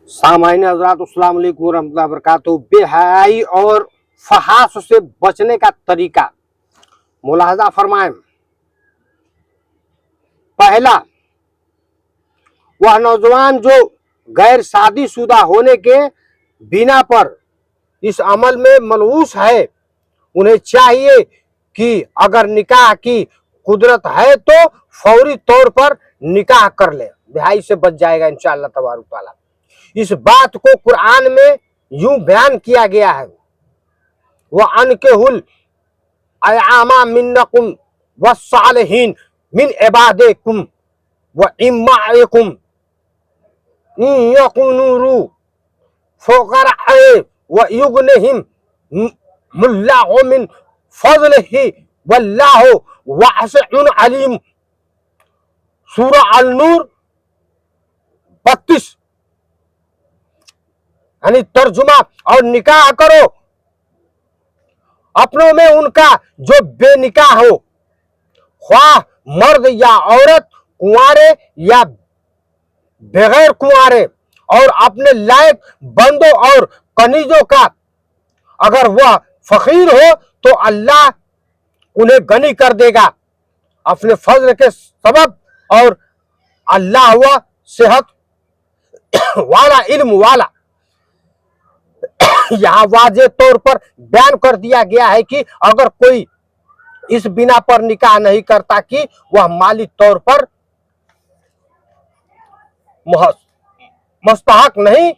सामाइन हज़रात अस्सलाम वालेकुम रहमतुल्लाहि व बरकातहू। बेहयाई और फहाश से बचने का तरीका मुलाहजा फरमाएं। पहला, वह नौजवान जो गैर शादीशुदा होने के बिना पर इस अमल में मलऊस है, उन्हें चाहिए कि अगर निकाह की कुदरत है तो फौरी तौर पर निकाह कर ले, बेहयाई से बच जाएगा इंशाअल्लाह तबारक ताला। इस बात को कुरान में यूं बयान किया गया है, वह अनकेहुल अयामा मिन्नकुम वस्सालिहीन मिन इबादिकुम व इम्माइकुम इन यकुनूरू फुकरा व युगनिहिम मुल्लाहु मिन फज़लिही वल्लाहु वासिउन अलीम। सूरह अल-नूर 32। यानी तर्जुमा, और निकाह करो अपनों में उनका जो बेनिकाह हो, ख्वाह मर्द या औरत, कुंवारे या बगैर कुंवारे, और अपने लायक बंदों और कनीजों का। अगर वह फकीर हो तो अल्लाह उन्हें गनी कर देगा अपने फजल के सबब, और अल्लाह हुआ सेहत वाला, इल्म वाला। यहाँ वाजे तौर पर बयान कर दिया गया है कि अगर कोई इस बिना पर निकाह नहीं करता कि वह माली तौर पर मुस्तहक नहीं,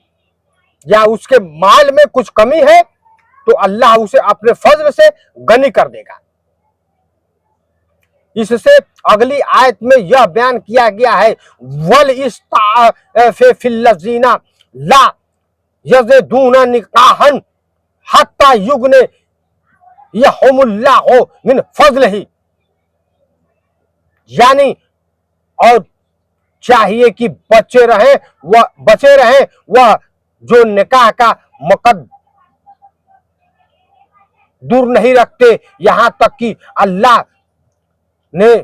या उसके माल में कुछ कमी है, तो अल्लाह उसे अपने फजल से गनी कर देगा। इससे अगली आयत में यह बयान किया गया है, वल इस्ताफिल्लज़ीना ला यज़िदूना निकाहन हत्ता युगने यहुमुल्लाहु मिन फज़लिही। यानी और चाहिए कि बचे रहें वह जो निकाह का दूर नहीं रखते, यहां तक कि अल्लाह ने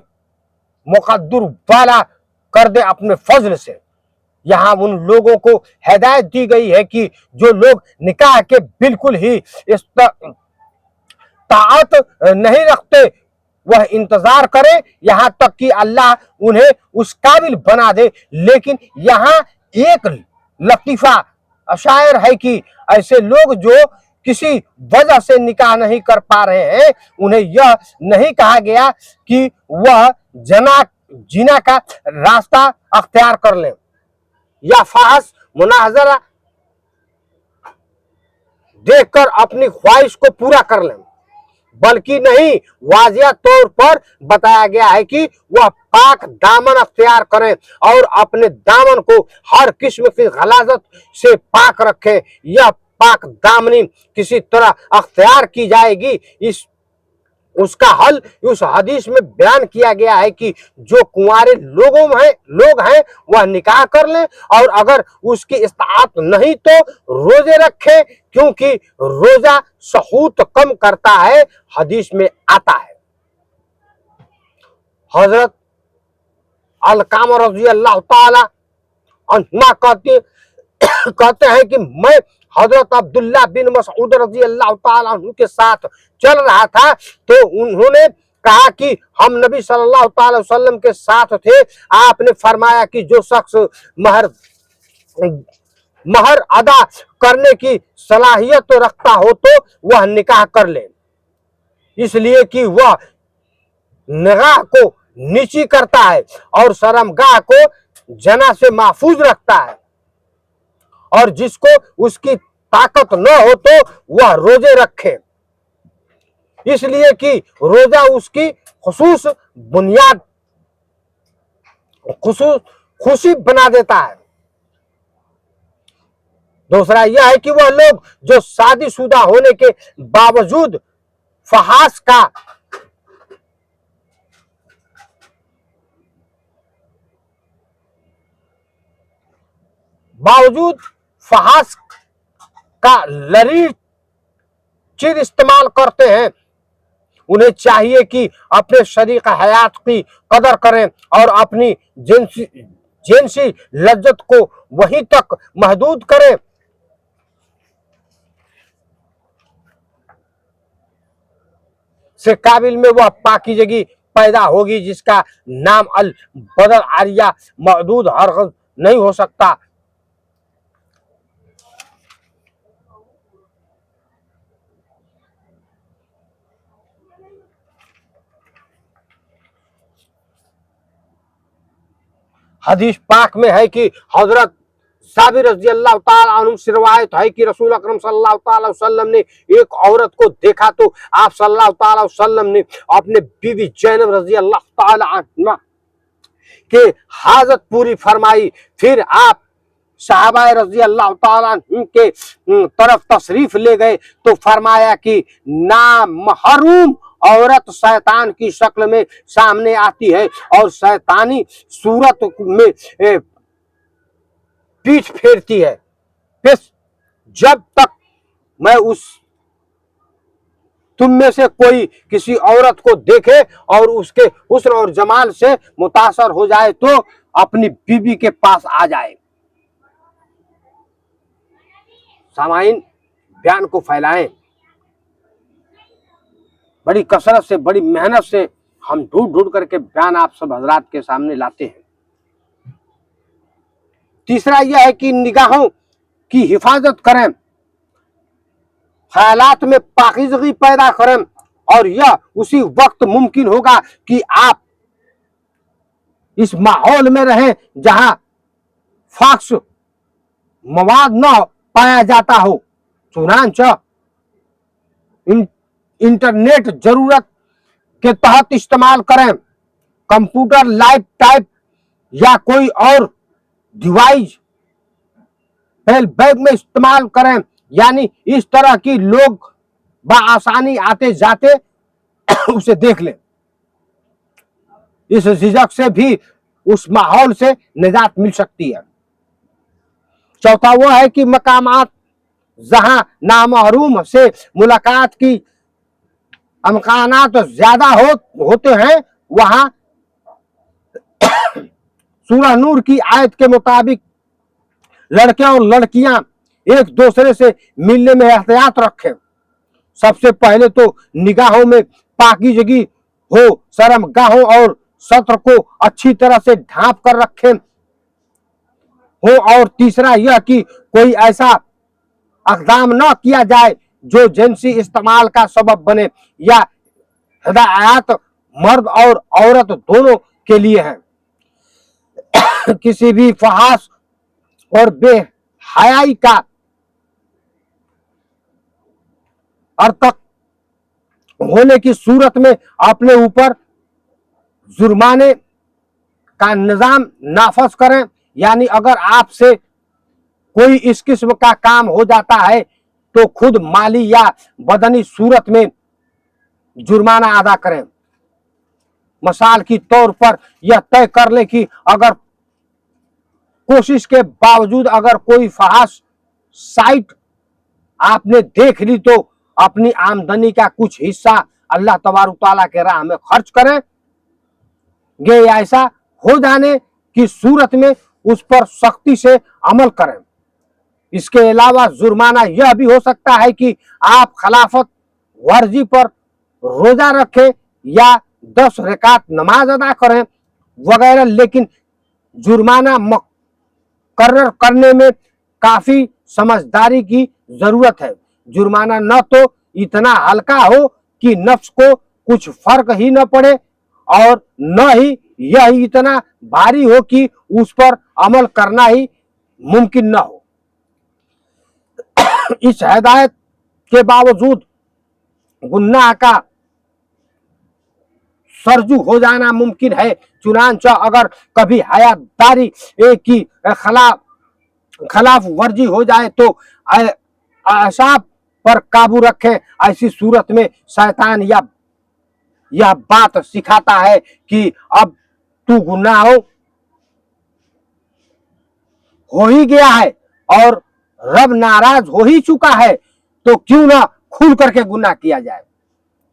मुकद्दर वाला कर दे अपने फजल से। यहाँ उन लोगों को हिदायत दी गई है कि जो लोग निकाह के बिल्कुल ही ताअत नहीं रखते, वह इंतजार करे यहाँ तक कि अल्लाह उन्हें उस काबिल बना दे। लेकिन यहाँ एक लतीफा शायर है कि ऐसे लोग जो किसी वजह से निकाह नहीं कर पा रहे हैं, उन्हें यह नहीं कहा गया कि वह जिना का रास्ता अख्तियार कर ले या फाहश मुनाजरा देखकर अपनी ख्वाहिश को पूरा कर ले, बल्कि नहीं, वाजिया तौर पर बताया गया है कि वह पाक दामन अख्तियार करें और अपने दामन को हर किस्म की गलाजत से पाक रखें। यह पाक दामनी किसी तरह अख्तियार की जाएगी, उसका हल उस हदीस में बयान किया गया है कि जो कुंवारे लोग हैं वह निकाह कर लें, और अगर उसकी इस्तात नहीं तो रोजे रखे, क्योंकि रोजा सहूत कम करता है, हदीस में आता है। हजरत अलकामा रज़ी अल्लाह ताला अन्हुमा कहते हैं कि मैं हजरत अब्दुल्ला बिन मसऊद रज़ी अल्लाह ताला अन्हु के साथ चल रहा था, तो उन्होंने कहा कि हम नबी सल्लल्लाहु अलैहि वसल्लम के साथ थे। आपने फरमाया कि जो शख्स महर अदा करने की सलाहियत रखता हो तो वह निकाह कर ले, इसलिए कि वह निगाह को नीची करता है और शर्मगाह को जना से महफूज रखता है, और जिसको उसकी ताकत न हो तो वह रोजे रखे, इसलिए कि रोजा उसकी खुशी बना देता है। दूसरा यह है कि वह लोग जो शादीशुदा होने के बावजूद फहाश का लरी चीज इस्तेमाल करते हैं, उन्हें चाहिए कि अपने शरीक हयात की कदर करें और अपनी जिनसी लज्जत को वहीं तक महदूद करें। से काबिल में वह पाकीज़गी पैदा होगी जिसका नाम अल बदल आरिया महदूद हरगिज़ नहीं हो सकता। हदीस पाक में है कि हजरत जाबिर रज़ी अल्लाह ताला अन्हु से रिवायत है कि रसूल अकरम सल्लल्लाहु अलैहि वसल्लम ने एक औरत को देखा तो आप सल्लल्लाहु अलैहि वसल्लम ने अपने बीवी जैनब रज़ी अल्लाह ताला अन्हा के हाजत पूरी फरमाई। फिर आप सहाबा रज़ी अल्लाह ताला अन्हुम के तरफ तशरीफ ले गए तो फरमाया कि नामहरूम औरत शैतान की शक्ल में सामने आती है और शैतानी सूरत में पीठ फेरती है। फिर जब तक मैं तुम में से कोई किसी औरत को देखे और उसके हुस्न और जमाल से मुतासर हो जाए तो अपनी बीवी के पास आ जाए। सामाइन बयान को फैलाएं। बड़ी कसरत से, बड़ी मेहनत से हम ढूंढ ढूंढ करके बयान आप सब हजरात के सामने लाते हैं। तीसरा यह है कि निगाहों की हिफाजत करें, ख्यालात में पाकीज़गी पैदा करें और यह उसी वक्त मुमकिन होगा कि आप इस माहौल में रहें जहां फाक्स मवाद न पाया जाता हो। चुनांचे इंटरनेट जरूरत के तहत इस्तेमाल करें। कंप्यूटर, लैपटॉप या कोई और डिवाइस बैग में इस्तेमाल करें, यानी इस तरह की लोग बआसानी आते जाते उसे देख लें। इस झिझक से भी उस माहौल से निजात मिल सकती है। चौथा वो है कि मकामात जहां नामहरूम से मुलाकात की अमकानात ज्यादा होते हैं वहां सूरह नूर की आयत के मुताबिक लड़के और लड़कियां एक दूसरे से मिलने में एहतियात रखें। सबसे पहले तो निगाहों में पाकीज़गी हो, शर्मगाहों और सत्र को अच्छी तरह से ढांप कर रखें हो। और तीसरा यह कि कोई ऐसा अक़दाम न किया जाए जो जिनसी इस्तेमाल का सबब बने या हिदायत मर्द और औरत दोनों के लिए है। किसी भी फहाश और बेहयाई का अर्तक होने की सूरत में अपने ऊपर जुर्माने का निजाम नाफज करें, यानी अगर आपसे कोई इस किस्म का काम हो जाता है तो खुद माली या बदनी सूरत में जुर्माना अदा करें। मिसाल की तौर पर यह तय कर ले कि अगर कोशिश के बावजूद अगर कोई फहाश साइट आपने देख ली तो अपनी आमदनी का कुछ हिस्सा अल्लाह तबारक तआला के राह में खर्च करें। ये ऐसा हो जाने की सूरत में उस पर सख्ती से अमल करें। इसके अलावा जुर्माना यह भी हो सकता है कि आप खिलाफत वर्जी पर रोजा रखें या 10 रकात नमाज अदा करें वगैरह, लेकिन जुर्माना मुकर्रर करने में काफी समझदारी की जरूरत है। जुर्माना न तो इतना हल्का हो कि नफ्स को कुछ फर्क ही न पड़े और न ही यह इतना भारी हो कि उस पर अमल करना ही मुमकिन न हो। इस हिदायत के बावजूद गुनाह का सरजू हो जाना मुमकिन है। चुनांचे अगर कभी हयादारी की खिलाफ वर्जी हो जाए तो असाब पर काबू रखें। ऐसी सूरत में शैतान यह बात सिखाता है कि अब तू गुनाह हो ही गया है और रब नाराज हो ही चुका है तो क्यों ना खुल करके गुनाह किया जाए।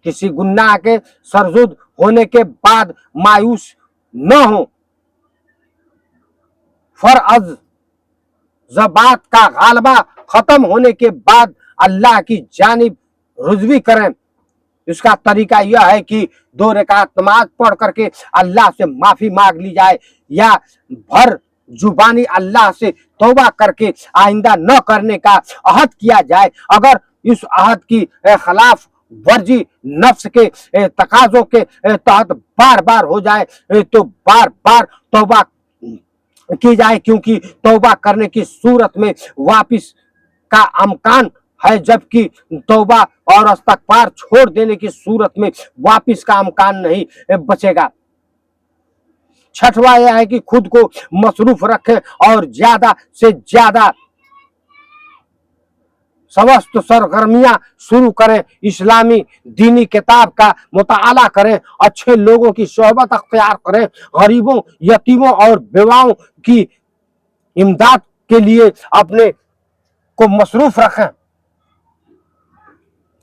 किसी गुनाह के सरजुद होने के बाद मायूस न हो फरअज ज़बात का गालबा खत्म होने के बाद अल्लाह की जानिब रुजवी करें। इसका तरीका यह है कि 2 रकात नमाज पढ़ करके अल्लाह से माफी मांग ली जाए, या भर जुबानी अल्लाह से तौबा करके आइंदा न करने का अहद किया जाए। अगर इस अहद की खिलाफ वर्जी नफ्स के तकाजों के तहत बार बार हो जाए तो बार बार तौबा की जाए, क्योंकि तौबा करने की सूरत में वापिस का अमकान है, जबकि तौबा और इस्तगफार छोड़ देने की सूरत में वापिस का अमकान नहीं बचेगा। छठवां यह है कि खुद को मसरूफ रखें और ज्यादा से ज्यादा समस्त सरगर्मियां शुरू करें। इस्लामी दीनी किताब का मुताला करें, अच्छे लोगों की सोहबत अख्तियार करें, गरीबों, यतीमों और बेवाओं की इमदाद के लिए अपने को मसरूफ रखें।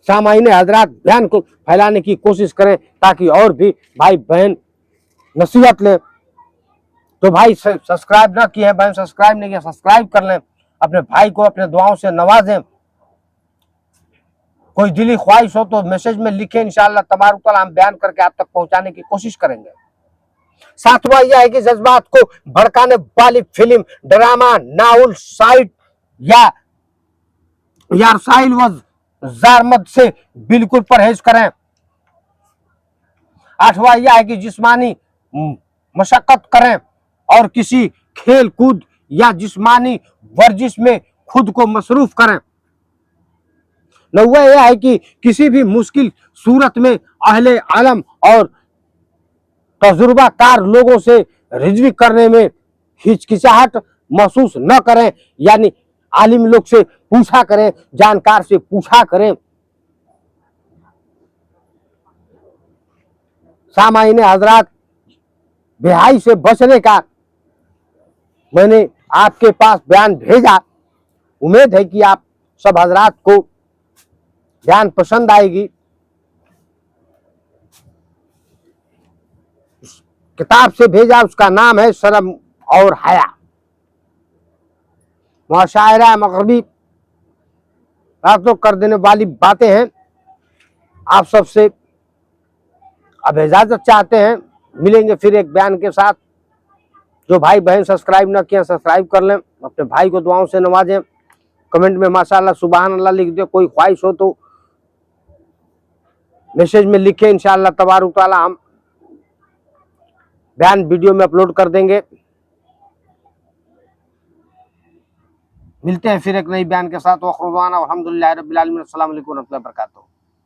सामाईन हजरात, बयान को फैलाने की कोशिश करें ताकि और भी भाई बहन नसीहत लें। तो भाई सब्सक्राइब ना किए हैं, बहन सब्सक्राइब नहीं किया, सब्सक्राइब कर लें। अपने भाई को अपने दुआओं से नवाजें। कोई दिली ख्वाहिश हो तो मैसेज में लिखें, इंशाअल्लाह तबारक तआला हम बयान करके आप तक पहुंचाने की कोशिश करेंगे। सातवां यह है कि जज्बात को भड़काने वाली फिल्म, ड्रामा, नाउल, साइट या रसाइल व ज़ारमद से बिल्कुल परहेज करें। आठवां यह है कि जिस्मानी मशक्कत करें और किसी खेल कूद या जिस्मानी वर्जिश में खुद को मसरूफ करें। नौवां यह है कि किसी भी मुश्किल सूरत में अहले इल्म और तजुर्बाकार लोगों से रिजवी करने में हिचकिचाहट महसूस न करें, यानी आलिम लोग से पूछा करें, जानकार से पूछा करें। सामाईन हजरात, बेहाई से बचने का मैंने आपके पास बयान भेजा। उम्मीद है कि आप सब हजरात को बयान पसंद आएगी। किताब से भेजा, उसका नाम है शर्म और हया, मुशायरा मगरबी तो कर देने वाली बातें हैं। आप सबसे अब इजाजत चाहते हैं, मिलेंगे फिर एक बयान के साथ। जो भाई बहन सब्सक्राइब ना किया सब्सक्राइब कर लें, अपने भाई को दुआओं से नवाजें। कमेंट में माशाअल्लाह सुभान अल्लाह लिख दे। कोई ख्वाहिश हो तो मैसेज में लिखें, इंशाअल्लाह तबारक तआला हम बयान वीडियो में अपलोड कर देंगे। मिलते हैं फिर एक नई बयान के साथ। वखरुदाना अल्हम्दुलिल्लाहि रब्बिल आलमीन। अस्सलाम वालेकुम व रहमतुल्लाहि व बरकातहू।